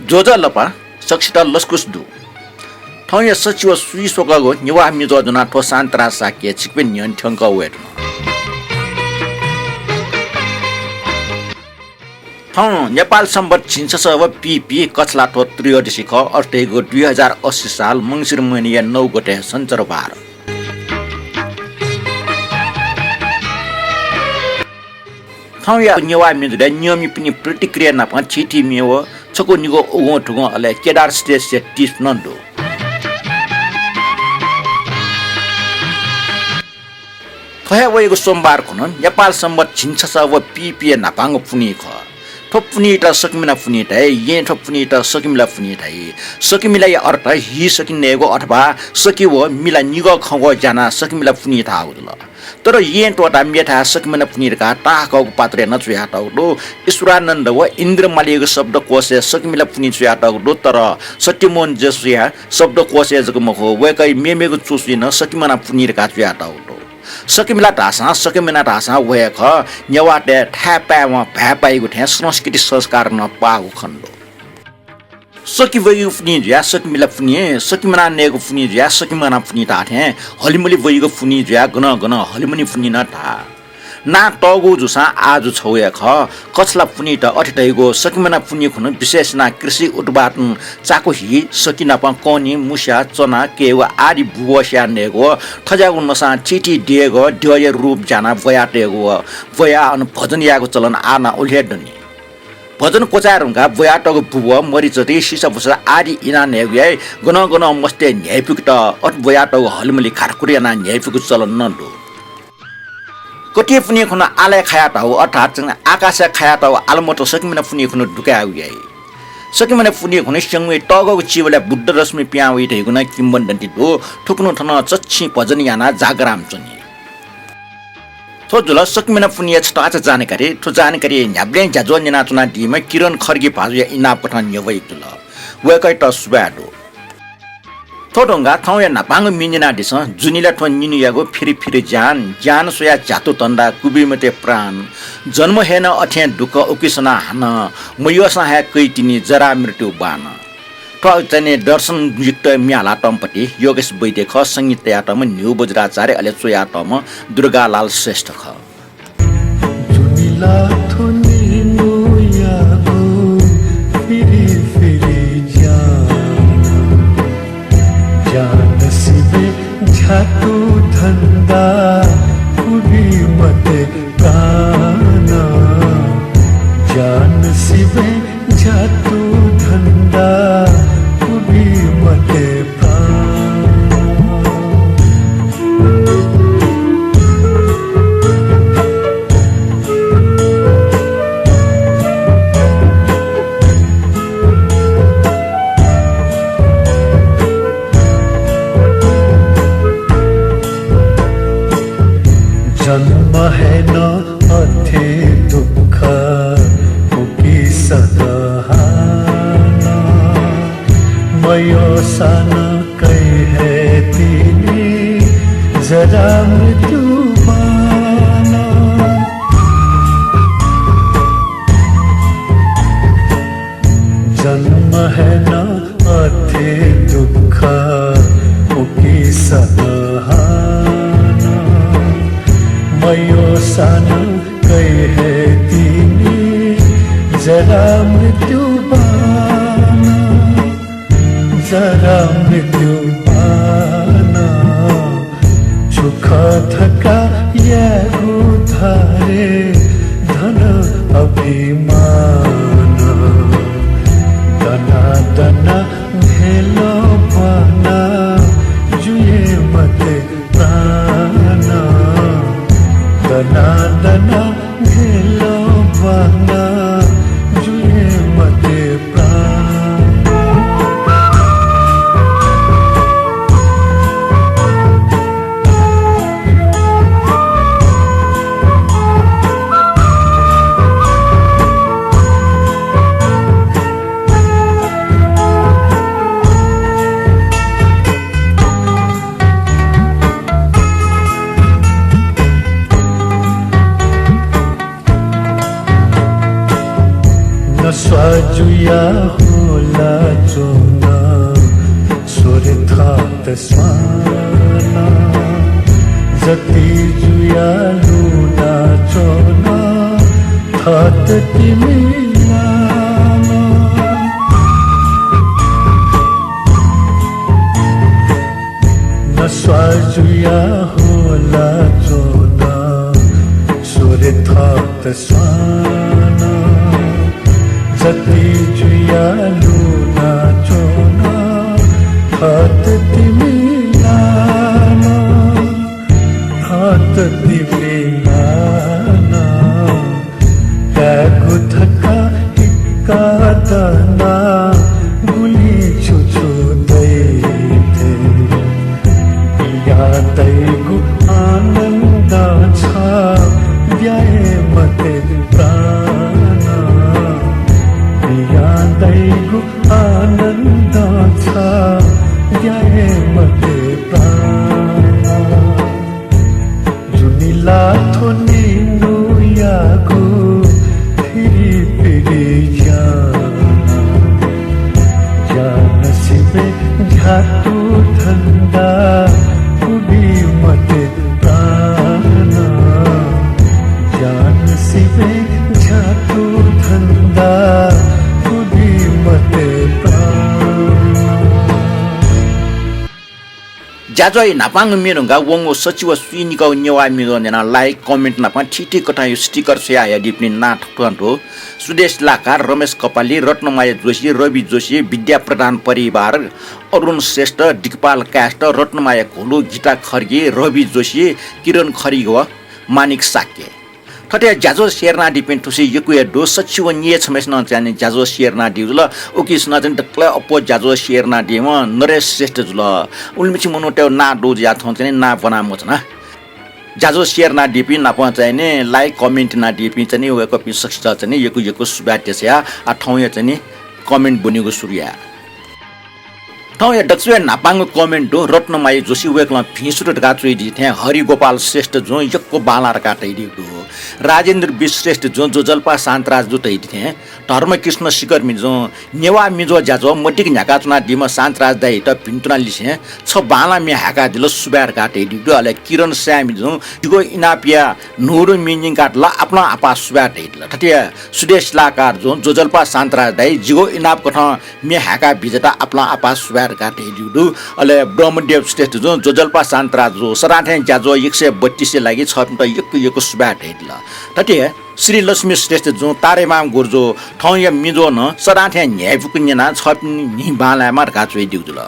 조절러봐 석시다 러스쿠스두 통해 서치와 수이소가고 니와 미조드나 토산트라사께 직변년 평가웨르 통 Nepal Sambat छिन्सव PP कचलाटो त्रियोदशीको अर्थेको 2080 साल मङ्सिर महिना 9 गते सञ्चरबार ठाउँ या नेवा मिजुले नियमित पनि प्रतिक्रिया नपा छिटी मेव छको निगो उगो ठुगो अले केदार स्टेज से टिस नन्दो थया वयको सोमबार खुन नेपाल सम्बत छिन्सव पिपी नपाङ पुनी ख थोपुनीटा सकिमिला पुनीटा ये थोपुनीटा सकिमिला पुनीटा सकिमिला या अर्थ हि सकिनेगो अथवा सकिवो मिला निगो खगो जाना सकिमिला पुनीटा आउदल तर ये टोटा मेथा सकिमिला पुनीरका ताको पात्र नचुया टाउडो ईश्वरानन्द व इन्द्रमालीको शब्द कोशे सकिमिला पुनी चुया टाउडो तर सत्यमोहन जसुया शब्द कोशे जगमखो वकै मेमेको चुसिन सकिमना पुनीरका चुया टाउडो सकिमिला ढाँसा सकिमिना ढाँसा वयख नेवाटे ठ्यापामा भ्यापाइको ठ्या संस्कृति संस्कार नपाएको खण्ड सकिवयु फुनी ज्या सकिमिला फुनी सकिमना नेगो फुनी ज्या सकिमना फुनी ढाठे हलिमुली वयको फुनी ज्या गन गन हलिमुनी फुनी न ढा ना टगो जुसा आज छौया ख कछला फुनी त अठिटैगो सकिमना फुनी खुन विशेष ना कृषि उत्पादन चाको हि सकिना प कनी मुस्या चना केवा आदि बुवस्या नेगो ठजागु नसा चिटी दिएगो ड्य रूप जाना बयाटेगो बया अन भजन याको चलन आना उल्हेडनी भजन कोचारंगा बयाटको बुव मरिचते सिसाबुसा आदि इना नेगु गन गन मस्ते न्यायपुक त अट बयाटको हलिमुली खारकुरियाना न्यायपुक चलन नन्दो कटिए फुनी खुन आले खायाटा हो अर्थात आकाश खायाटा हो आलमतो सकिमना फुनी खुन ढुकाउ याइ सकिमना फुनी खुन संगे टगको चिवला बुद्ध रश्मि प्याउ इथेगुना किम्बन्दन्ति दो ठुक्नु ठन चच्छी भजन याना जागराम चनी थो जुल सकिमना फुनी छटा जानकारी थो जानकारी न्याब्ले जाजो निना चुना दिमा किरण खर्गी भाजु इना पठन यवै जुल वेकै त सुबाडो थोडोंगा थौया नापाङ मिनिना दिस जुनिला थो निनुयागो फिरि फिरि जान सोया जातु तन्दा कुबिमते प्राण जन्म हेन अठ्या दुख उकिसना हान मयोसा हे कैतिनी जरा मृत्यु बान त जने दर्शन युक्त म्याला टम्पटी योगेश वैद्य ख संगीत याटम न्यू बज्राचार्य अले चोयाटम दुर्गालाल श्रेष्ठ ख जुनिला थो निनुयागो फिरि फिरि जान सिबे झातु धंदा कुबी मते गाना जान सिबे झातु धंदा कुबी मते जन्म है न अथे दुख उकी सदहाना मयो सन कई है तिनी जरा मृत्यु बाना जन्म है न अथे दुख उकी सदहाना मयो सन कई है तिनी जरा मृत्यु बाना जरा मृत्यु बाना सुख थका या गुधारे धन अभिमान दना दना भेलो बना जुए मते प्राणा दना दना भेलो बना जुए मते प्राण जुया होला चोना सोरे थात स्वाना जति जुया लुना चोना थात तिमिलाना नस्वा जुया होला चोना सोरे थात स्वाना जति जुया लुना चोना हात तिमिलाना हात तिमिलाना त्यागो थका हिक्का दाना गुली छुछुँदै थिए यादैको आनन्द छ ब्याए मते प्राण यादैको आनन्द छ ब्याए मते प्राण जुनिला थोनी नुयाको फेरि फेरि जान सिबे झाटु धन्दा पुगी मते प्राण जान सिबे झाटु धन्दा पुगी मते प्राण जाजय नापाङ मेरुङ्गा वंगो सचिव सुइनिका नेवा मिरो नेना लाइक कमेन्ट नापा ठिठी कटा यो स्टिकर से आया डिप्नी ना ठुटो सुदेश लाकार रमेश कपाली रत्नमाया जोशी रवि जोशी विद्या प्रधान परिवार अरुण श्रेष्ठ दिगपाल काष्ट रत्नमाया घोलु गीता खर्गे रवि जोशी किरण खरिगो मानिक साक्य ठटे जाजो शेरना डिपेन ठुसी यकुया दो सचिव निये छमेस्न जाने जाजो शेरना दिउल ओकिस नजन तक्ला अपो जाजो शेरना दिम नरेश श्रेष्ठ जुल उल्मिछि मनोटेउ ना दो या थन चाहिँ ना बनामो छ न जाजो शेरना डिपी ना पहुँचाइने लाइक कमेन्ट ना डिपी चाहिँ वेको पि सक्छ चाहिँ यकु सुबाटेस्या आ ठौँ चाहिँ कमेन्ट बनेको सुर्या ठौँ या दक्षिण नापाङ कमेन्ट हो रत्नमाई जोशी वेकला फिसुट गाचुइ दिथे हरिगोपाल श्रेष्ठ जो यक्को बालार काटै दिउ राजेन्द्र विश्रेष्ठ जो जलपा शान्तराज जो तै दिथे धर्मकृष्ण शिखर मिजो नेवा मिजो जाजो मटिक न्याका चुना दिम शान्तराज दाइ त पिन्तुना लिसे छ बाला मे हाका दिल सुबार काटै दिउ अले किरण श्यामी जो दिगो इनापिया नूरु मिनिङ काटला अपना आपा सुबार दिल ठटिया सुदेश लाकार जो जलपा शान्तराज दाइ जिगो इनाप कठ मे हाका बिजता अपना आपा सुबार काटे दिउ अले ब्रह्मदेव श्रेष्ठ जो जलपा शान्तराज जो सराठे जाजो 132 लागि छ त यकु सुबार दिल ठटिया श्री लक्ष्मी श्रेष्ठ जो तारेमाम गुर्जो ठौँ या मिजो न सराठे न्यायपुकुन्यना छ नि बालामा गाचुइ दिउ जुल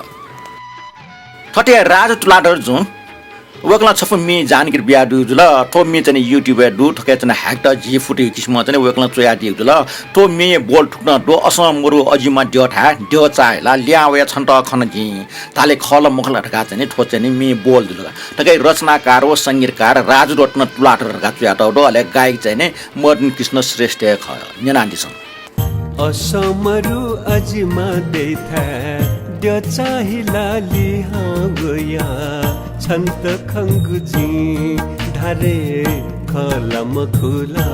ठटिया राज तुलाडर जो वकला छफु मी जानगिर बिया दु जुल तो मी चाहिँ युट्युब दु ठके चाहिँ ह्याक्ट जी फुटे किस्म चाहिँ वकला चोया दिउ जुल तो मी बोल ठुक्न दो असम मुरु अजिमा द्योठा द्यो चाइला ल्यावे छन्त खन जी ताले खल मुखला ठका चाहिँ ठो चाहिँ मी बोल जुल ठकै रचनाकार व संगीतकार राज रत्न तुलाटर गा चोया दो अले गायक चाहिँ मदन कृष्ण श्रेष्ठ ख नेनान्दी छन् असमरु अजिमा देथा द्यो चाहिला लिहा गया छन्त खङ्गुजी ढारे खलम खुला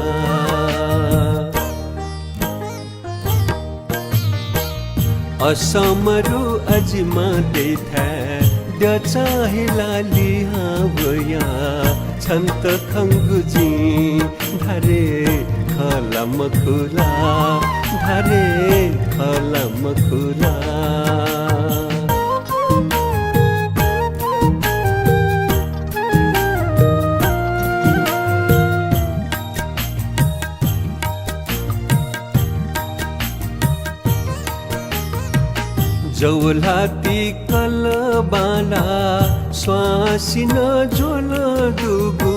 असमरु अजिमा देथा द्यो चाहिला लिहा गया छन्त खङ्गुजी ढारे खलम खुला ढारे खलम खुला जौलाती कलबाला स्वासिन जोल दुगु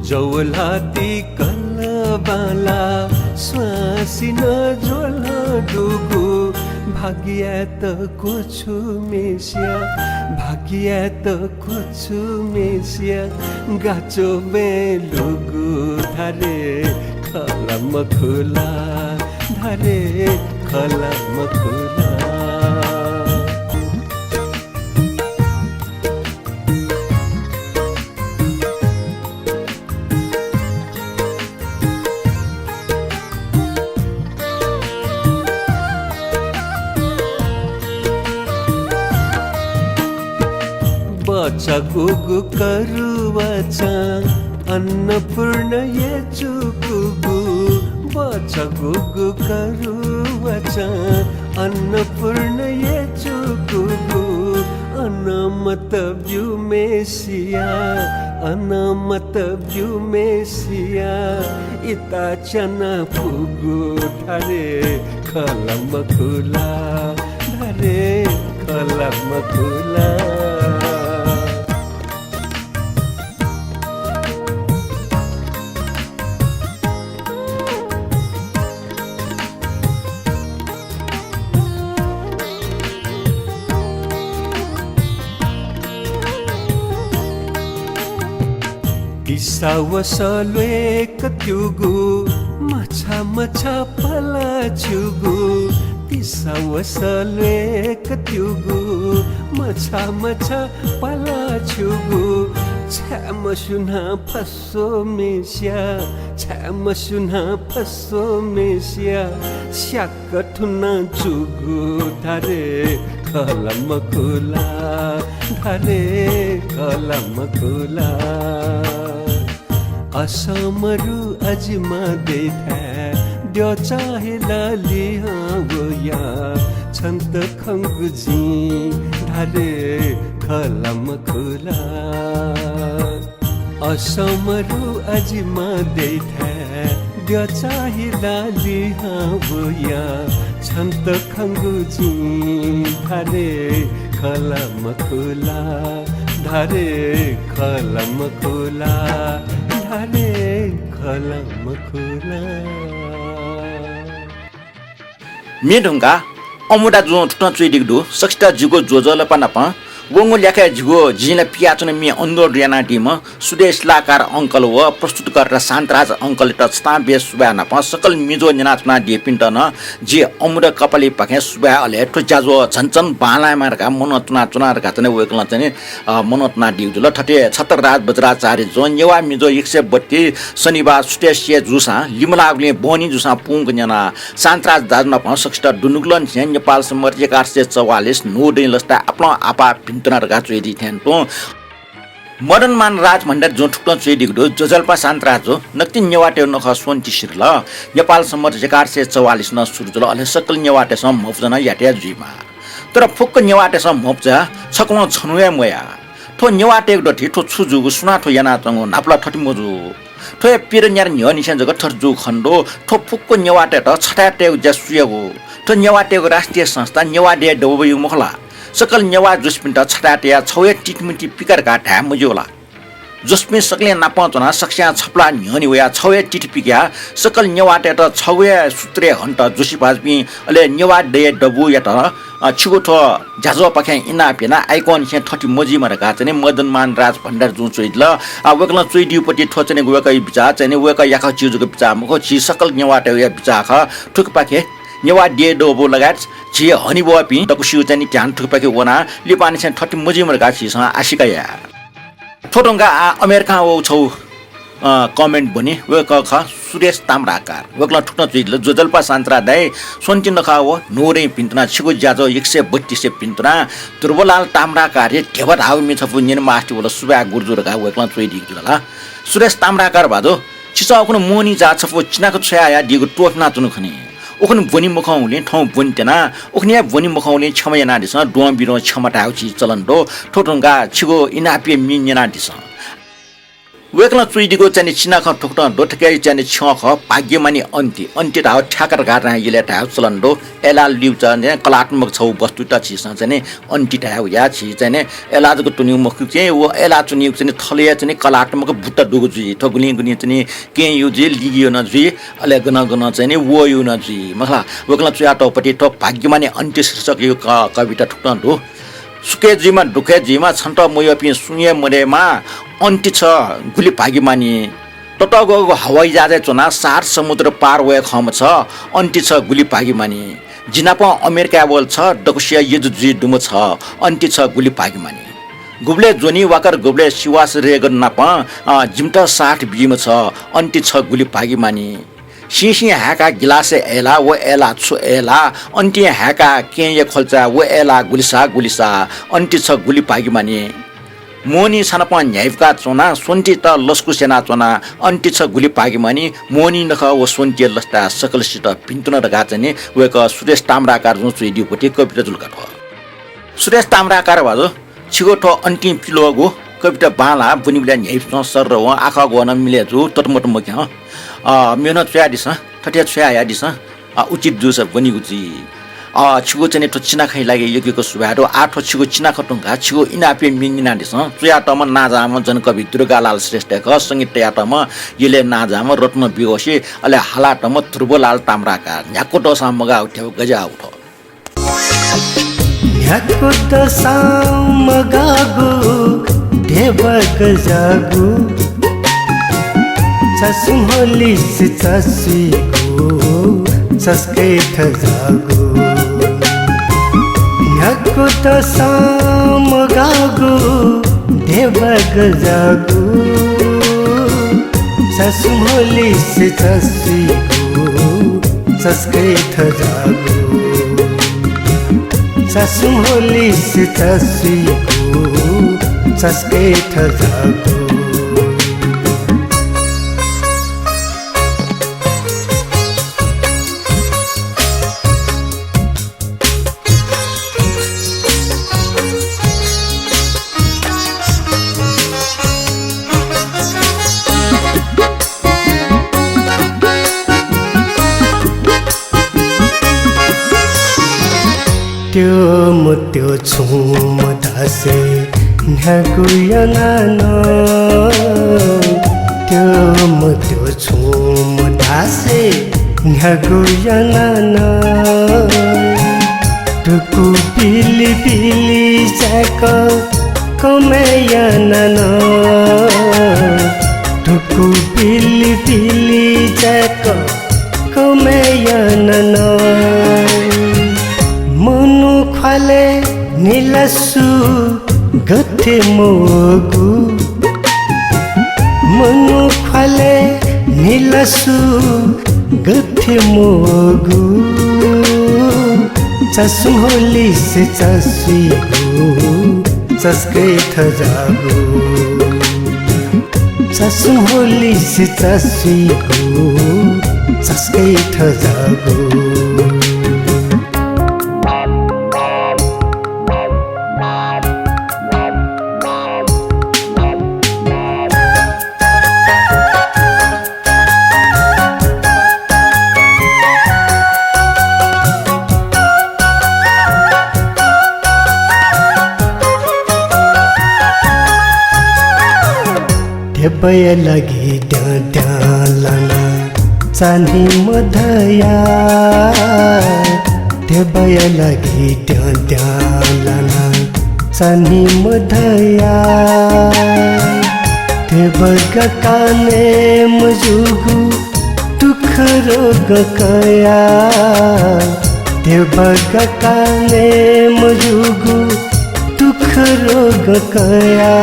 जौलाती कलबाला स्वासिन जोल दुगु भाग्यत कोछु मेसिया भाग्यत कोछु मेसिया गाचो बेलुगु धारे खलम खुला धारे खलम खुला बचा गुगु करुवाचा अन्नपूर्ण येचुकुगु बचा गुगु करुवाचा अन्नपूर्ण येचुकुगु अनमत ब्युमेसिया अनमत ब्युमेसिया इता चना पुगु धरे खलम खुला धरे खलम खुला Isawasale katyugu macha macha palachugu Isawasale katyugu macha macha palachugu Chamasuna paso mesia Chamasuna paso mesia Syakatuna chugu Dhare kalamakula Dhare kalamakula असमरु अजमा देथा द्यो चाहे लाली हावया छन्त खङ्गुजी धारे खलम खुला असमरु अजमा देथा द्यो चाहे लाली हावया छन्त खङ्गुजी धारे खलम खुला धारे खलम खुला धारे खलम खुला मेढुङ्गा अमुडा जो ठुटा चुइदिगदु सक्स्टा जुगो जोजल पनापा वंगो ल्याखा जुगो जिना पियाचन मि अंदर रियाना टीम सुदेश लाकार अंकल व प्रस्तुत गरेर शान्तराज अंकल त स्ताबे सुबाना प सकल मिजो निनाचना दे पिन्टन जे अमुडा कपाली पखे सुबा अले ठुजाजो झन्चन बाला मारका मनोतना चुनारका तने वेकला तने मनोतना दिउजुल ठटे छतरराज बज्राचार्य जोन नेवा मिजो 132 शनिबार सुटेसिए जुसा लिमलागले बनी जुसा पुंग जना शान्तराज दाजमा प सक्स्टा दुनुगलन झ्यान नेपाल समर्जे 444 नोडे लस्ता आफ्नो आपा पिन्तनारका चुइदि थ्यान तो मदनमान राज भण्डार जो ठुक्न चुइदिगदो जजल्पा शान्तराज नक्ति नेवाटे नख सोन्ति शिरल नेपाल समर्जे 444 न सुरजुल अले सकल नेवाटे सम मफजना याटे जुइमा तर फुक्क नेवाटे सम मफजा छकलो छनुया मया थो नेवाटे डठी थो छुजुगु सुना थो याना तंगो नापला ठटी मोजु थो पिर न्यार न्य निसन जग थरजु खण्डो थो फुक्क नेवाटे त छटाटे जसुयगु थो नेवाटेको राष्ट्रिय संस्था नेवाडे डबयु मखला सकल नेवा जुस्पिन्ट छटाटिया छौए टिटमिटी पिकर गाठा मुजोला जुस्पिन सकले नापचना सक्स्या छपला न्यनि वया छौए टिटपिक्या सकल नेवाटे त छौए सुत्रे हन्ट जुसी भाजपी अले नेवा डे डबु या त छिगोठो जाजो पखे इना पेना आइकन छ ठटी मजी मरका चाहिँ मदनमान राज भण्डार जुन चोइदल वकल चोइदिउपट्टि ठोचने गएकै बिचा चाहिँ वक याख चिजुको बिचा मखो छि सकल नेवाटे या बिचा ख ठुक पाखे नेवा डे डबु लगायत छि हनी बोपी तकुसिउ चाहिँ ध्यान ठुक पाखे वना लिपानी छ ठटी मजी मरका छि आशिकाया ठोटंगा अमेरिका ओ छौ कमेन्ट बने वेक ख सुरेश ताम्राकार वेकला ठुक्न चुइदल जोजल्पा शान्तरा दाइ सोन्ति नखा हो नोरे पिन्तना छिगो ज्याजो 132 पिन्तना दुर्बलाल ताम्राकार रे ढेबत हाउ मिछफु निन मास्टि बोल सुबा गुर्जुरका वेकला चुइदि जुला सुरेश ताम्राकार भादो छिसा कुन मोनी जाछफु चिनाको छया दिगु टोटना तुनु खनी ओखन बनि मखौले ठौ बन्तेना ओखने बनि मखौले क्षमयना दिस डोम बिरो क्षमता आउछि चलन दो ठोटंगा छिगो इनापे मिन्यना दिस वेकला चुइदिको चाहिँ चिनाख ठोक्ट डोठकै चाहिँ छख भाग्यमानी अन्ति ता ठ्याकर गार्ना यले ता चलन दो एला लिउ चाहिँ कलात्मक छौ वस्तु त छिस चाहिँ अन्ति ता या छि चाहिँ एलाजको टुन्यु मुख चाहिँ वो एला चुन्यु चाहिँ थले चाहिँ कलात्मक बुट्टा दुगु जि ठगुली गुनी चाहिँ के यु जे लिगियो न जि अले गन गन चाहिँ वो यु न जि मखला वेकला चुया टपटी टप भाग्यमानी अन्ति शीर्षक यो कविता ठुक्ट दो सुकेजीमा दुखेजीमा छन्त मोयपि सुये मरेमा अन्ति छ गुली भागीमानी टटगो हवाई जहाज चना 7 समुद्र पार वे खम छ अन्ति छ गुली भागीमानी जिनाप अमेरिका बोल छ डकुसिया यजुजी दुम छ अन्ति छ गुली भागीमानी गुब्ले जोनी वाकर गुब्ले शिवास रेगन नाप जिमटा 60 बिम छ अन्ति छ गुली भागीमानी सिसी हाका गिलासे एला वो एला छु एला अन्ति हाका के खोल्चा वो एला गुलिसा अन्ति छ गुली भागीमानी मोनी छनपा न्यायका चोना सोन्टी त लस्कु सेना चोना अन्टी छ गुली पागे मनी मोनी नख व सोन्टी लस्ता सकलसित पिन्तुन रगाचने वेक सुरेश ताम्राकार जुन चुइदिउपटी कविता जुलका ठ सुरेश ताम्राकार भाजो छिगोठो अन्टी पिलोगो कविता बाला बुनिबिला न्यायसँग सर र आँखा गोन मिले जु तटमट मक्या मेहनत छया दिस ठटिया छया या दिस उचित जुस बनिगु जी छिगो चाहिँ ठो चिना खाइ लागे योगीको सुभारो आठो छिगो चिना खटुङका छिगो इनापे मिङ्गिना दिस चुया तम नाजाम जनकवि दुर्गालाल श्रेष्ठका संगीत यातम यले नाजाम रत्न बिगोसी अले हालाटम ध्रुवलाल ताम्राका न्याकोटो सामगा उठ्यो गजा उठो न्याकोटो सामगागु देव गजागु चसुमलिस चसिगु चस्कै ठजागु न्याकोटो सामगागु देव गजागु चसुमलिस चसिगु चस्कै ठजागु चसुमलिस चसिगु चस्कै ठजागु त्यो छुम दासे न्यागुयना न त्यो छुम दासे न्यागुयना न टुकु बिली बिली जाक कमेयना न टुकु बिली बिली जाक कमेयना न मनु खाले निलसु गथे मोगु मनु खाले निलसु गथे मोगु चसुमोली से चसिगु चस्कै ठजागु चसुमोली से चसिगु चस्कै ठजागु बय लगी डालाना चानी मधया बय लगी डालाना चानी मधया बगा काने मजुगु टुखरो गकया बगा काने मजुगु टुखरो गकया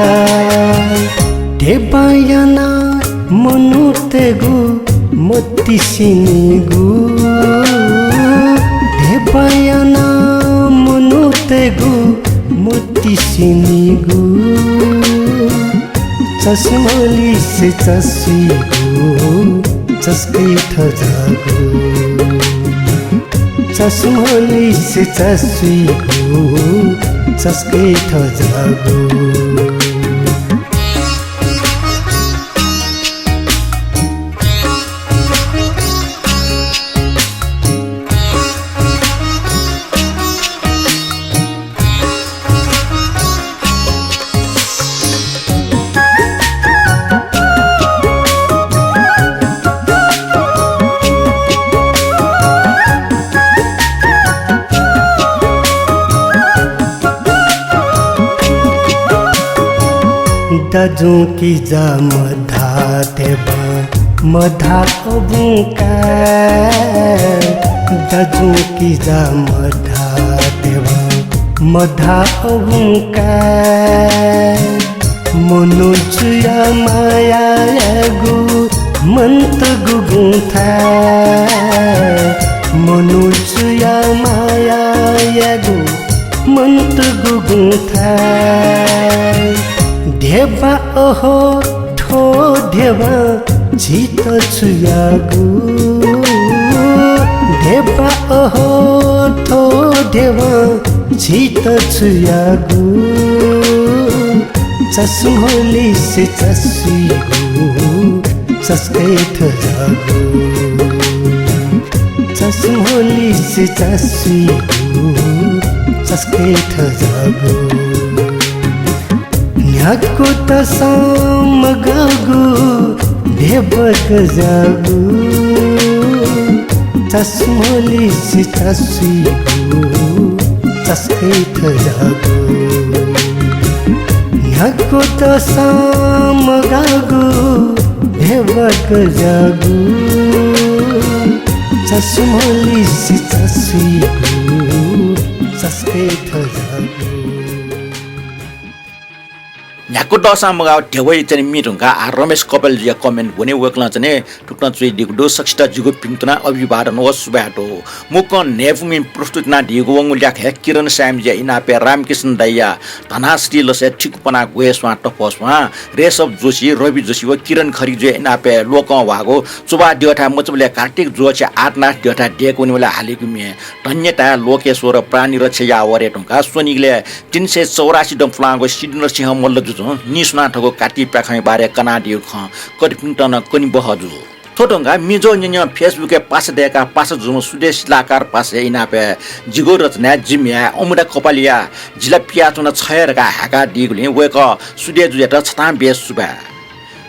देवायना मनुतेगु मत्तिसिनिगु देवायना मनुतेगु मत्तिसिनिगु चसमली से चसिगु चस्कै ठजागु चसमली से चसिगु चस्कै ठजागु दाजु की जा मधा देवा मधा अबुका दाजु की जा मधा देवा मधा अबुका मनुजुया माया गु मंत गुगुथा मनुजुया माया गु मंत गुगुथा देवा ओहो ठो देवा झित छुयागु देवा ओहो ठो देवा झित छुयागु चस्मोली से चस्सीगु चस्के थजागु चस्मोली से चस्सीगु चस्के थजागु न्याको तसाम गगु देवक जागु चस्मोली से चस्सीगु चस्के थजागु न्याको तसाम गगु देवक जागु चस्मोली से चस्सीगु चस्के थजागु न्याको दसा मगाव ढेवै चाहिँ मिटुङका रमेश कपाल जिया कमेन्ट भने वकला चाहिँ ठुक्न चुइ दिगु सक्ष्टा जुगु पिङतना अभिवादन व सुबाटो मुक नेफुमि प्रस्तुत ना दिगु वंगु ल्याखे किरण श्याम जिया इनापे रामकृष्ण दैया धनाश्री लसे ठिकपना गोयसवा टपसवा रेशव जोशी रवि जोशी व किरण खरी जिया इनापे लोक वागो सुबा दिवटा मचबले कार्तिक जोचे 8 नाथ दिवटा डेको निला हालेको मे धन्यता लोकेश्वर प्राणी रक्षया वरेटुङका सोनिगले 384 डम्फलाङको सिद्ध सिंह मल्ल निस्नाथको काटी पाखै बारे कनाडियो ख कटिपिन्टन कनि बहजु थोटंगा मिजो न्य फेसबुक पास देका पास जुम सुदेश लाकार पास इनापे जिगो रचना जिम्या अमुडा कपालिया जिला पियाचुना छयरका हाका दिगुले वेक सुदे जुजेट छता बेस सुबा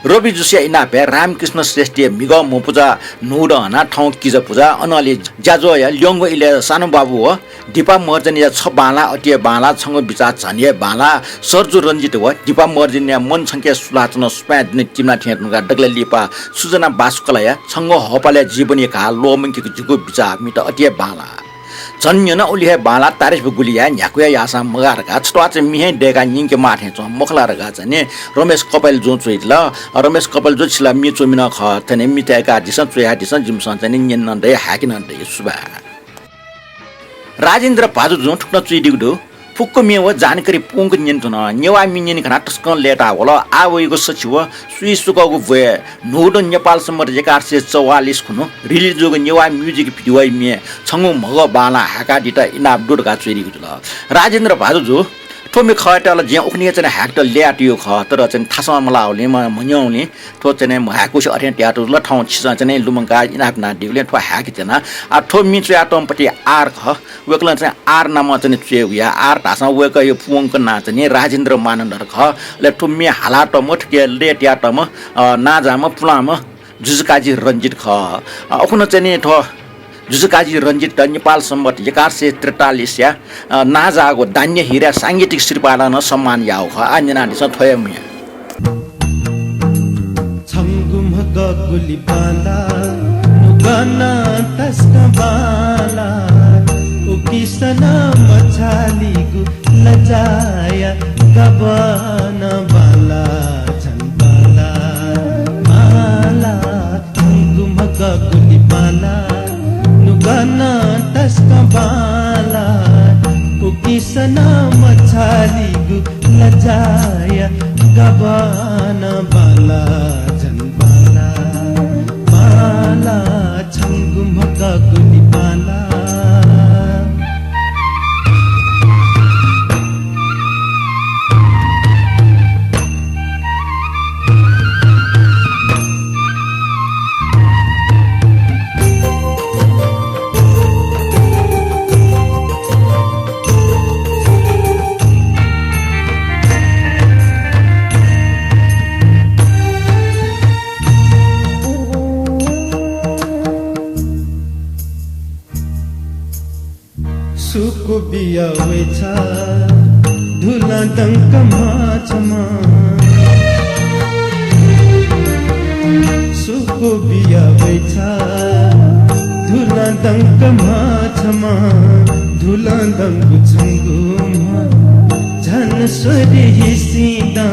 रवि जुसिया इनापे रामकृष्ण श्रेष्ठ मिग मुपुजा नुडना ठाउँ किज पूजा अनले ज्याजो या ल्यंगो इले सानो बाबु हो दीपा मर्जनिया छ बाला अटिए बाला छंग विचार छनिए बाला सरजु रञ्जित हो दीपा मर्जनिया मन संख्या सुलाचन स्पैद ने चिमना ठेटनुगा डगले लिपा सुजना बासुकलाया छंग हपाले जीवनी का लोमंकीको जुगो विचार मिट अटिए बाला जन्य न उलिहे बाला तारिफ गुलिया न्याकुया यासा मगारका छटवा चाहिँ मिहे डेगा निंके माथे छ मखला रगा चाहिँ रमेश कपाल जो चुइल रमेश कपाल जो छिला मि चुमिन ख थने मितेका दिसन चुया दिसन जिमसन चाहिँ निन न दे हाकिन दे सुबा राजेन्द्र भाजु जो ठुक्न चुइदिगु फुक्को मेव जानकारी पुंग नियन्त्रण नेवा मिनिन घना टस्कन लेटा होला आवइको सचिव सुई सुकको भए नोड नेपाल सम्म 144 खुनु रिलिज जोग नेवा म्युजिक भिडियो मे छंगु मग बाला हाका डिटा इनाब डोडका चुइरिको ल राजेन्द्र भाजु जो थोमे खटल जे उखनी चाहिँ ह्याक्टल ल्याटियो ख तर चाहिँ थासमा मलाउने मन्याउने थो चाहिँ हाकुस अथे ट्याटो ल ठाउँ छिस चाहिँ लुमंका इनाप ना दिगले थो हाकि चाहिँ आ थो मिचु आटमपट्टि आर ख वेकला चाहिँ आर नाम चाहिँ चुयो या आर थासमा वेक यो पुङको ना चाहिँ राजेन्द्र मानन्दर ख ले थो मे हालाट मठके ले ट्याटम नाजाम पुलाम जुजुकाजी रञ्जित ख अखुन चाहिँ थो जुजुकाजी रञ्जित नेपाल सम्बत 1143 या नाजागो धान्य हिरा सांगीतिक श्रीपालन सम्मान याउ ख आञ्जना दिस थयम छंगुम गगुली बाला नुगना तस्कबाला उकिसना मछाली गु लजाया गबना बाला झनबाला माला छंगुम गगुली बाला नुगना तस्कबाला उकिसना मछाली गु लजाया गबना बाला झनबाला माला छंगुम गगुली बाला सुको बिया वेछा धुला दंक माछमा सुको बिया वेछा धुला दंक माछमा धुला दंक छंगुमा झन स्वरी हिसिदा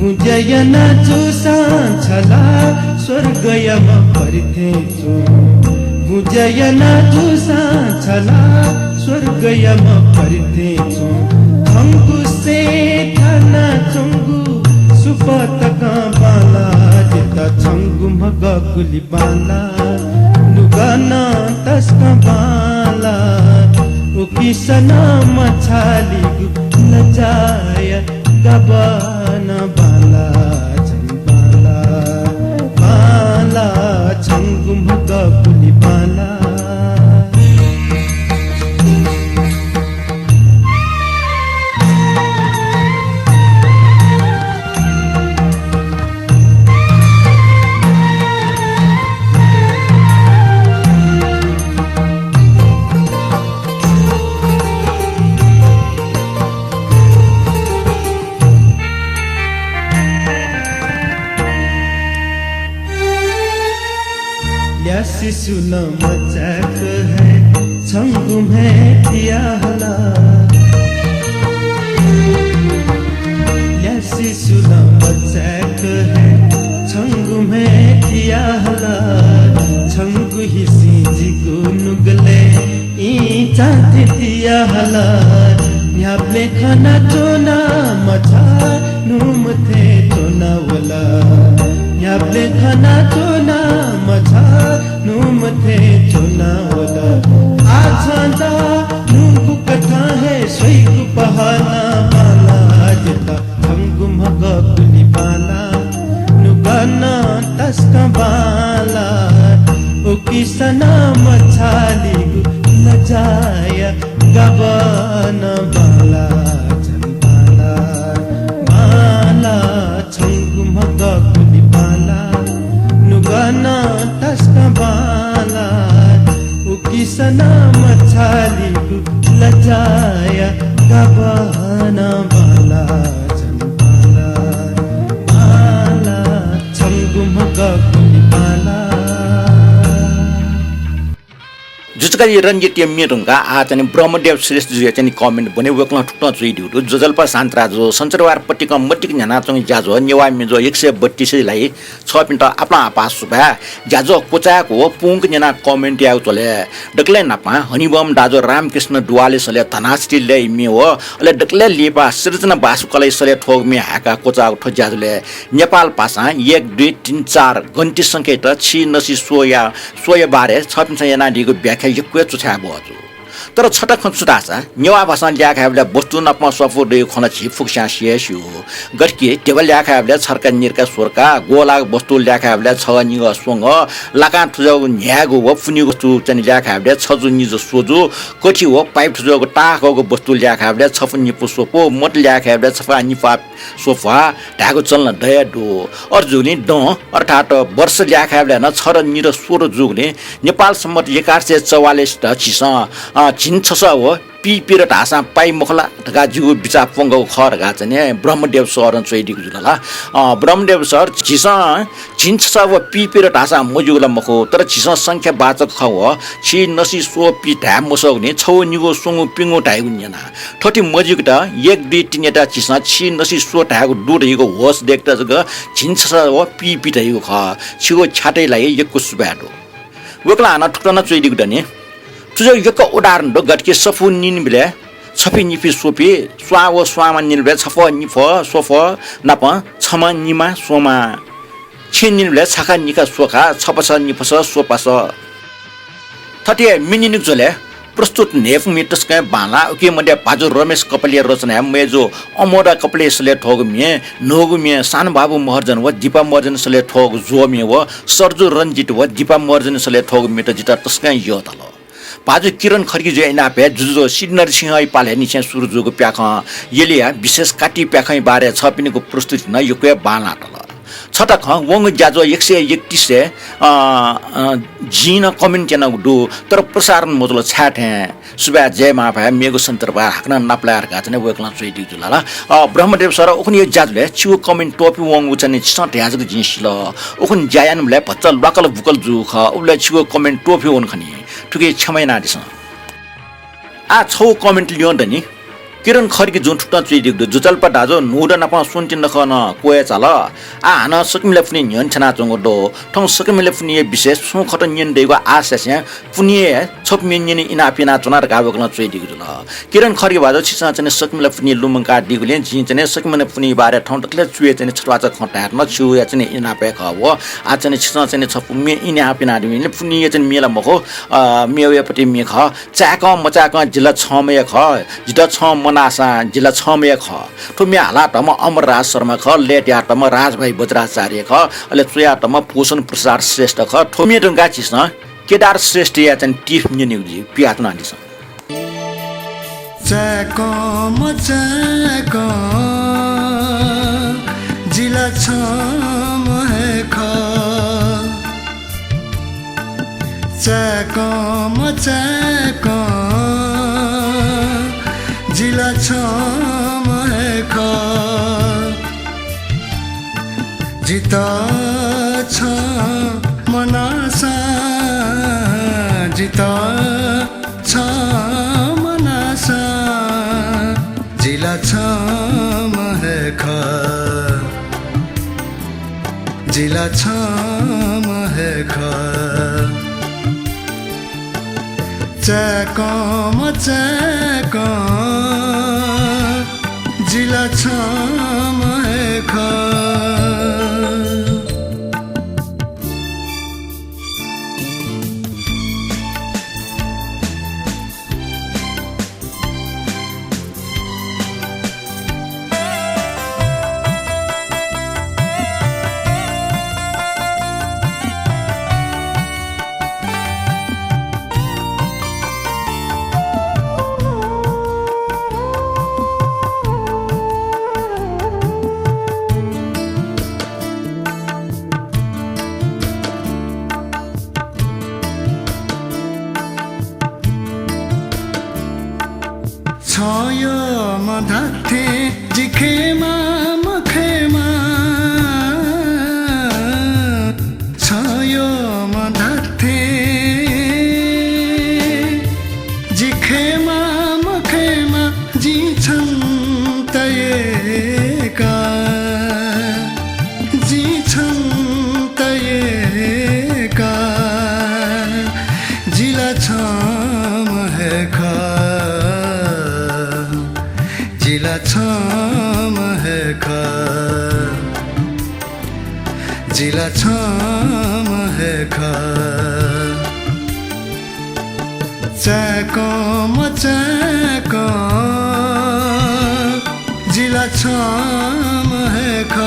बुझयना चुसा छला स्वर्गयमा परिथे छु बुझयना चुसा छला स्वर्गयमा परिथे छु छंगु से थाना चंगु पतका बाला जिता छङ्गुम गकुली बाला नुगाना तस्का बाला उकिसना मछाली लजाय गबाना बाला चम्बाला बाला छङ्गुम गकुली बाला शिशु न मचाक है छंगु में दिया हला या शिशु न मचाक है छंगु में दिया हला छंगु ही सीजी नुगले ई चांति दिया हला न्यापले खाना चोना मचा नुम थे चोना वला न्यापले खाना चोना मचा नुम थे चोना वला आछांदा नुमकु कथा है सोईकु पहाना बाला जिता हंगु मगकुली बाला नुगाना तस्का बाला उकिसना मछाली लजाया गबाना बाला चंबाला बाला छंगु मगकुली बाला नुगाना तस्का बाला उकिसना मछाली लजाया गबाना बाला चंबाला बाला छंगु मगकुली बाला जुचकारी रंजित मेरुङका आचार्य ब्रह्मदेव श्रेष्ठजी चाहिँ कमेन्ट बने वक्ल ठुक्न जुइदिउ जजल्पा शान्तराजो सञ्चरवार मट्टिक न्यानाचङ ज्याजो नेवा मेजो 132 लाई 6 पिन्ट आफ्ना आपा सुभा ज्याजो कोचाको हो पुंक न्याना कमेन्ट याउ तले डक्ले नापा हनिबम दाजो रामकृष्ण दुवाले सले धनास्टिले मे हो अले डक्ले लेपा सृजना बासुकले सले ठोग मे हाका कोचाको ठो ज्याजोले नेपाल भाषा 1 2 3 4 गन्ती संकेत छि नसी सोया बारे 6 पिन्ट याना दिगो व्याख्या यक्वे चुछा बोजु तर छटा खन्सुटासा नेवा भाषा ल्याखाबले वस्तु नपमा सफो दे खना छि फुक्सा सियसु गटके टेबल ल्याखाबले छर्का निरका स्वरका गोला वस्तु ल्याखाबले छ निग सोंग लाका थुजौ न्यागो व फुनि वस्तु चाहिँ ल्याखाबले छजु निज सोजु कठी हो पाइप थुजौको टाको वस्तु ल्याखाबले छफुनि पुसोपो मट ल्याखाबले छफा निफा सोफा ढाको चल्न दया दो अर्जुनी ड अर्थात वर्ष ल्याखाबले न छर निर सोर जुगले नेपाल सम्मत 1144 द छिस छिन्छ हो पी र ढासा पाइ मुखला ढका जिउ बिचा पंगौ खरगा चाहिँ ब्रह्मदेव सर चोइदिको जुला ब्रह्मदेव सर छिस छिन्छ व पी र ढासा मजुला मखो तर छिस संख्या वाचक ख हो छि नसी सो पी ढा मसौने छौ निगो सुंगु पिंगु ढाइ उन्यना ठटी मजुक त 1 2 3 टा छिस छि नसी सो ढाको दुडैको होस देख्दा जग छिन्छ व पी ढाइको ख छिगो छाटैलाई एकको सुबाडो वकला आना ठुक्न चोइदिको दने तुझो यक उदाहरण दो गटके सफु निन बिले छपि निफि सोपि स्वाव स्वामा निन बिले छफ निफ सोफ नप छमा निमा सोमा छिन निन बिले छका निका सोखा छपस निफस सोपस थटे मिनिनिक जले प्रस्तुत नेफ मिटस के बाला ओके मध्ये बाजु रमेश कपलिया रचना मेजो अमोरा कपलेसले ठोगमे नोगमे सान बाबु महर्जन व दीपा महर्जन सले ठोग जोमे व सर्जु रञ्जित व दीपा महर्जन सले ठोग मिट जिता तस्का यो तलो बाजु किरण खर्की जो नापे जुजो सिडनर सिंह पाले निसे सुरजुको प्याख यलिया विशेष काटी प्याखै बारे छपिनेको प्रस्तुति न युके बाला तल छटक वंग ज्याजो 131 जिन कमेन्ट केना दु तर प्रसारण मोजलो छाटे सुबा जय माफा मेगो सन्तरबा हाक्न नप्लायर गाचने वेकला चोइदि जुला ब्रह्मदेव सर ओखनि ज्याजले छु कमेन्ट टोपी वंग उचने छट याजको जिसिल ओखन ज्यायानले भच्चल बकल बुकल जुख उले छु कमेन्ट टोपी वन खनि ठुके छमै नादिस आ छौ कमेन्ट लियोन दनि किरण खर्की जुन ठुटा चुइदिक जुचल्पा डाजो नुड नपा सुन्टिन खन कोया चाल आ हान सकमिले फुनि न्यन छना चंगो ठं सकमिले फुनि विशेष सु खट न्यन देगो आशा पुनि छप मेन्यनि इना पिना चुनार गावकन चुइदिक जुल किरण खर्की बाजो छिसा चने सकमिले फुनि लुमंका दिगुले जि चने सकमिले फुनि बारे ठं तकले चुए चने छटवाचा खटार न चुया चने इना पे खव आ चने छिसा चने छप मे इना पिना दिमिले फुनि चने मेला मखो मेवेपटि मे ख चाक मचाक जिल्ला 6 मे ख जिता 6 मनासा जिल्ला 6 मे ख ठुमे हाला तम अमरराज शर्मा ख लेट्या तम राजभाइ बज्राचार्य ख अले चुया तम पोषण प्रसाद श्रेष्ठ ख ठुमे डंगा छिस केदार श्रेष्ठ या चन टिफ न्युजी पियात नादिस चाक मचाक जिल्ला 6 मे ख चाक मचाक जिल्ला 6 मे ख जिता 6 मनासा जिता 6 मनासा जिल्ला 6 मे ख जिल्ला 6 मे ख चाक मचाक जिल्ला 6 मे ख छयो मधाथे जिखेमा मखेमा छयो मधाथे जिखेमा मखेमा जी छन् तयका जी छन् तयका जिल्ला 6 मे ख जिल्ला 6 मे ख जिल्ला 6 मे ख चाक मचाक जिल्ला 6 मे ख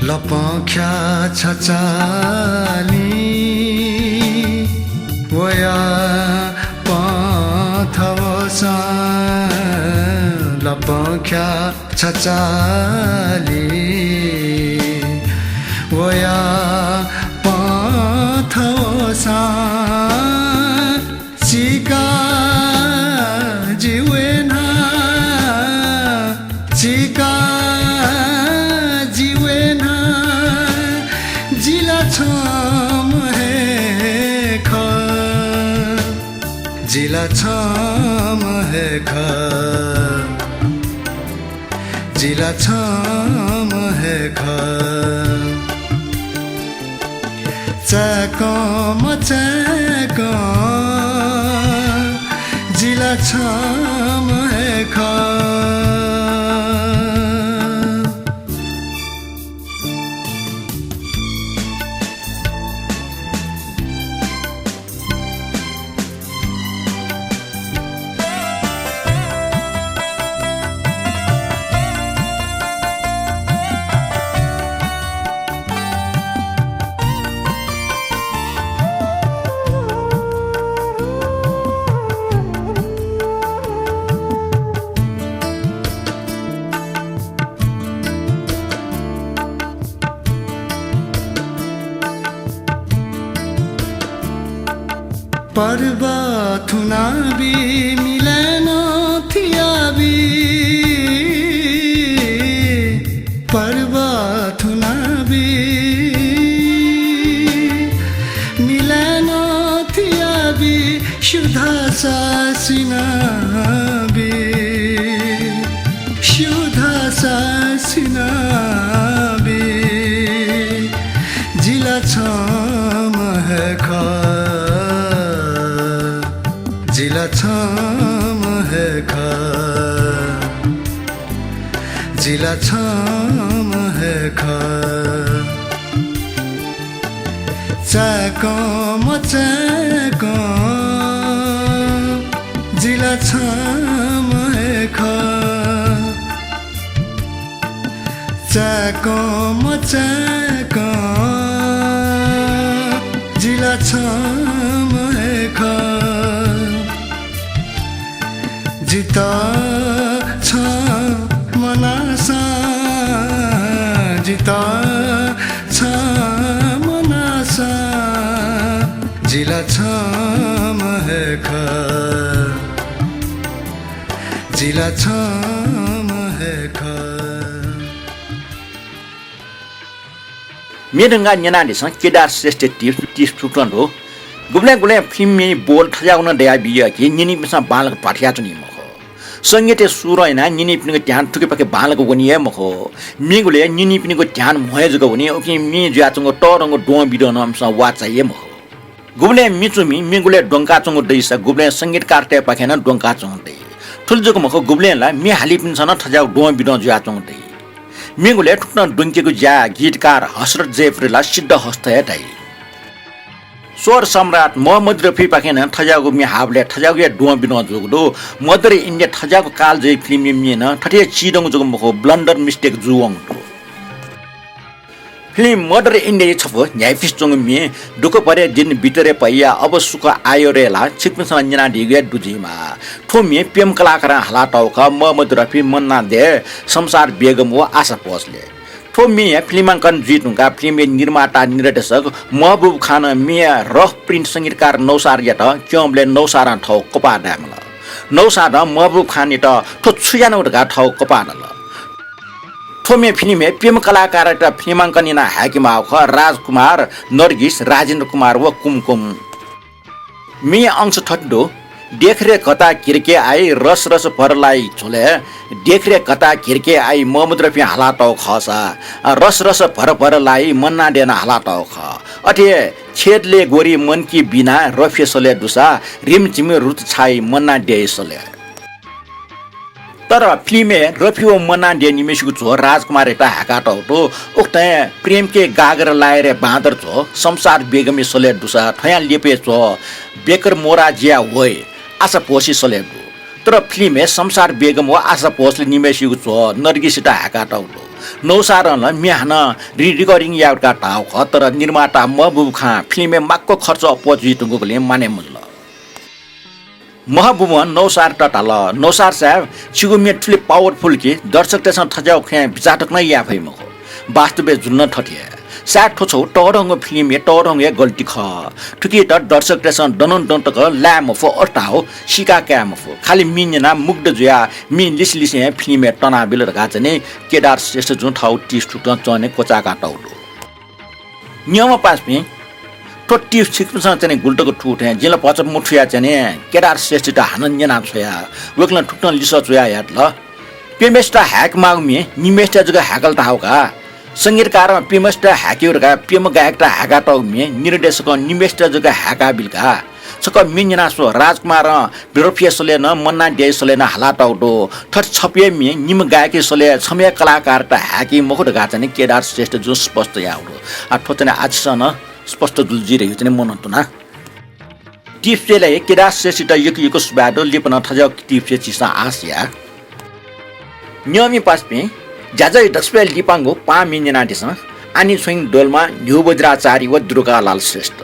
लपख्या छचाली वया पाथवसा लपख्या छचाली वया पाथवसा चिका जीवेना चिका जिल्ला 6 मे ख जिल्ला 6 मे ख जिल्ला 6 मे ख चाक मचाक जिल्ला 6 मे ख पर्वत हुनाबी मिलन थियाबी पर्वत हुनाबी मिलन थियाबी शुद्धा सासिनाबी शुद्धा सासिनाबी जिला छम है खा जिला छम है खा जिला छम है खा चाकम जिला छम है खा चाकम जिला छम है खा जिता छ मनासा जिता छ मनासा जिला छम है खा जिला छम है खा मेरंगा न्यानादिसँग केदार श्रेष्ठ टिप्स टुक्लन हो गुब्ले फिल्म में बोल ठजाउन दया बिया कि निनी पिसा बालक पाठिया चुनी मखो संगीते सुरैना निनी पिनको ध्यान ठुके पके बालक वनिए मखो मिगुले निनी पिनको ध्यान मोहे जगो वनि ओके मि ज्याचंगो टरंगो डो बिदन हमसा वाचाइए मखो गुब्ले मिचुमी मिगुले डोंका चंगो दैसा गुब्ले संगीतकार ते पखेन डोंका चंगो दै ठुल जगो मखो गुब्लेला मि हाली पिनसन ठजाउ डो बिदन ज्याचंगो दै मिगुले ठुक्न डोंकेको ज्या गीतकार हसरत जयफ्रीला सिद्ध हस्तय दै स्वर सम्राट मोहम्मद रफी पाखेन ठजागु मि हाबले ठजागु या डुवा बिनो जोगदो मदर इन्डिया ठजागु काल जय फिल्म मिएन ठठे चिदंग जोग मखो ब्लन्डर मिस्टेक जुवङ तो फिल्म मदर इन्डिया छफो न्यायफिस जोग मि दुको परे दिन बितरे पइया अब सुख आयो रेला छिकपिन संजना दिगे दुजिमा ठोमि प्रेम कलाकार हला टाउका मोहम्मद रफी मन्ना दे संसार बेगम व आशा पोसले ठोमी फिल्मांकन जितुंगा फिल्म निर्माता निर्देशक महबूब खान मिया रफ प्रिन्ट संगीतकार नौसार यत क्योमले नौसार ठौ कपा डामल नौसार महबूब खान त ठो छुयान उडगा ठौ कपा नल ठोमे फिल्म प्रेम कलाकार त फिल्मांकन ना हाकिमा ख राजकुमार नरगिस राजेन्द्र कुमार व कुमकुम मिया अंश ठड्डो देखरे कता किरके आई रस रस परलाई छोले देखरे कता किरके आई मोहम्मद रफी हालाटौ खसा रस रस परलाई मन्ना देना हालाटौ ख अथे छेदले गोरी मन की बिना रफी सले दुसा रिमचिमे रुत छाई मन्ना देसले तर फिल्म रफी व मन्ना दे निमेशको छो राजकुमार एटा हाकाटौ तो उक्ते प्रेम के गागर लाएर बाँदर छो संसार बेगमी सले दुसा ठया लेपे छो बेकर मोरा जिया होय आशा पोसी सलेदो तर फिल्म संसार बेगम व आशा पोसले निमेसिको छ नरगिसिता हाकाटौ नौसारन म्याहन रिकर्डिङ याउटका टाउ ख तर निर्माता महबूब खान फिल्म माक्को खर्च अपोजिटुगोले माने मुल्ल महबूब नौसार टटाल नौसार साहब छिगुमे ठुले पावरफुल कि दर्शक त्यसमा ठजाउ खे बिचाटक नै याफै मखो वास्तवमे जुन्न ठटिया साथ ठोछौ टरंग फिल्म टरंग गल्ती ख ठुकी त दर्शक त्यसमा दनन दन्तक ल्यामफो अटाओ सिका क्यामफो खाली मिन्ना मुग्ध जुया मिन लिसलिसे फिल्म तना बिल रगा चाहिँ केदार श्रेष्ठ जुन ठाउँ टिस टुट चने कोचाका टाउलो नियम पासमे तो टिस छिकसँग चाहिँ गुल्टको ठुट जिल्ला पचप मुठिया चाहिँ केदार श्रेष्ठ त हानन्य नाम छया वकला ठुट्न लिस जुया यात ल पेमेस्टा ह्याक मागमे निमेस्टा जग ह्याकल टाउका संगीतकार पेमेस्टा ह्याक्युरका पेम गायकटा ह्याका टाउमे निर्देशक निमेस्टा जग ह्याका बिलका छक मिन्जना सो राजकुमार बिरोफियसले न मन्ना देसले न हाला टाउडो ठट छपे मि निम गायकी सले छमे कलाकार त ह्याकी मुखट गाचने केदार श्रेष्ठ जो स्पष्ट याउडो आ ठोचने आछन स्पष्ट जुलजी रह्यो चाहिँ मनन्तुना टिप्सले केदार श्रेष्ठ त यको सुबादो लिपन ठजा टिप्स चिसा आसिया नियमी पासपे जाजै दसपे लिपांगो पा मिन्जना दिस अनि स्वयं डोलमा न्युबज्राचारी व दुर्गालाल श्रेष्ठ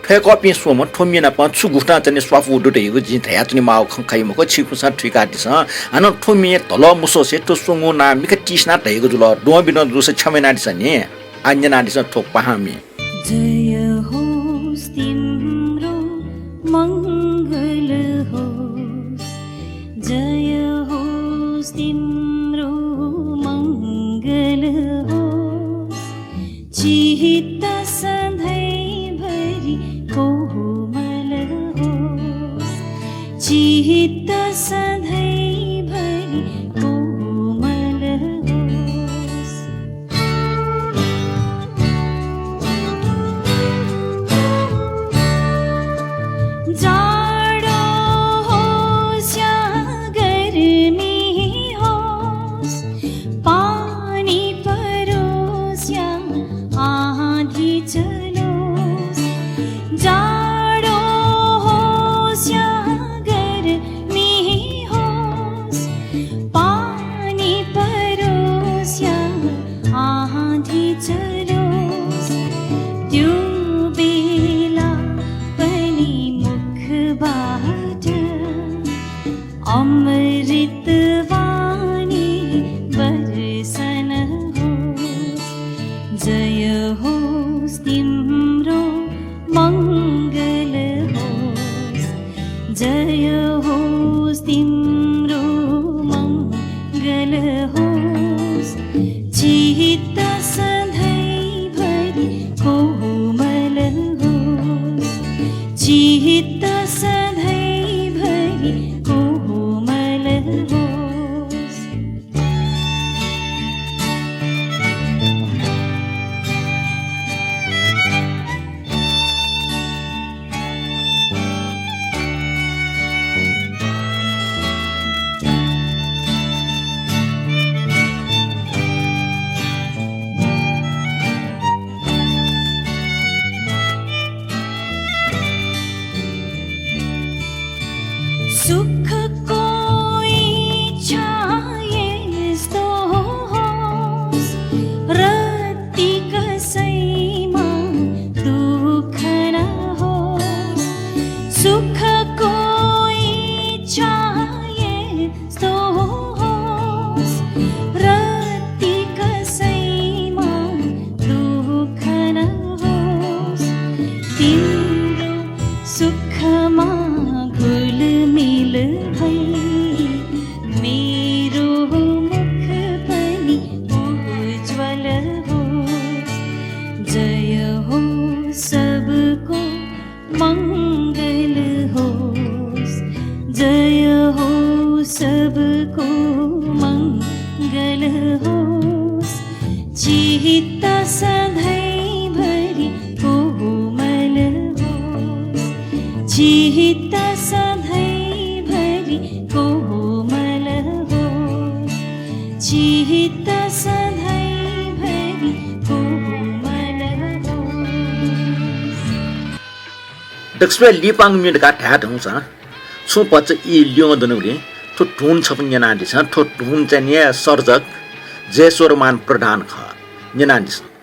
ठेकपि सोम ठोमिना पछु गुस्टा चाहिँ स्वाफु दुटेको जि थयाचनि माउ खंखाइ मको छिपुसा ठिका दिस अन ठोमिए तल मुसो से तो सुंगु ना मिक टिसना तैको जुल दो बिन जुस छमेना दिस नि अन्जना दिस ठोक पाहामी जय होस् तिम्रो तिम्रो मङ्गल होस् चित्त सधैँभरि कोमल होस् चित्त सधैँभरि कोमल होस् जाडो होस् या गर्मी होस् पानी परोस् या आँधी चलोस् जाडो होस् या गर्मी होस् पानी परोस् या आँधी चलोस् त्यो बेला पनि मुखबाट अमृत वाणी बरसन होस् जय होस् तिम्रो मङ्गल होस् जय होस् तिम्रो मङ्गल होस् चित्त सधैँभरि कोमल होस् चित्त सधैँभरि कोमल होस् सुखको इच्छा यस्तो होस् रत्ति कसैमा दुःख नहोस् सुखको इच्छा यस्तो होस् रत्ति कसैमा दुःख नहोस् तिम्रो सुखमा घुलमिल भई मेरो मुख पनि उज्वल होस् जय हो सबको मङ्गल होस् जय हो सबको मङ्गल होस् चित्त सधैँभरि कोमल होस् चित्त सधैँभरि कोमल होस् चित्त सधैँभरि कोमल होस् दक्षिण लिपाङ मिडका ठ्याट हुन्छ छु पच इ लियो दनुले थो ढुन छपन यनादि छ थो ढुन चाहिँ ने सर्जक जयस्वरमान प्रधान ख यनादि छ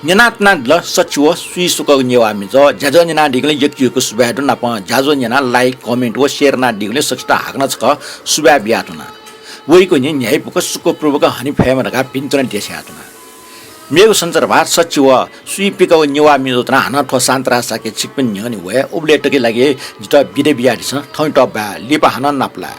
Nyanatna la sachiwa sui suka nyewa mizo jajo nyana digle yekyuku subya do napa jajo nyana like comment wo share na digle saksta hakna chka subya biatuna woiko नि न्याय पुक सुको प्रभुक हनी फेमरका पिन्तन देशातुना मेगु संचारभार सचिव सुइपिक नेवा मिजोतना हन ठो सान्तरा साके छिकपन न्यनि वे ओब्लेटके लागि जित बिदे बियादिस ठौं टबा लिपा हन नाप्ला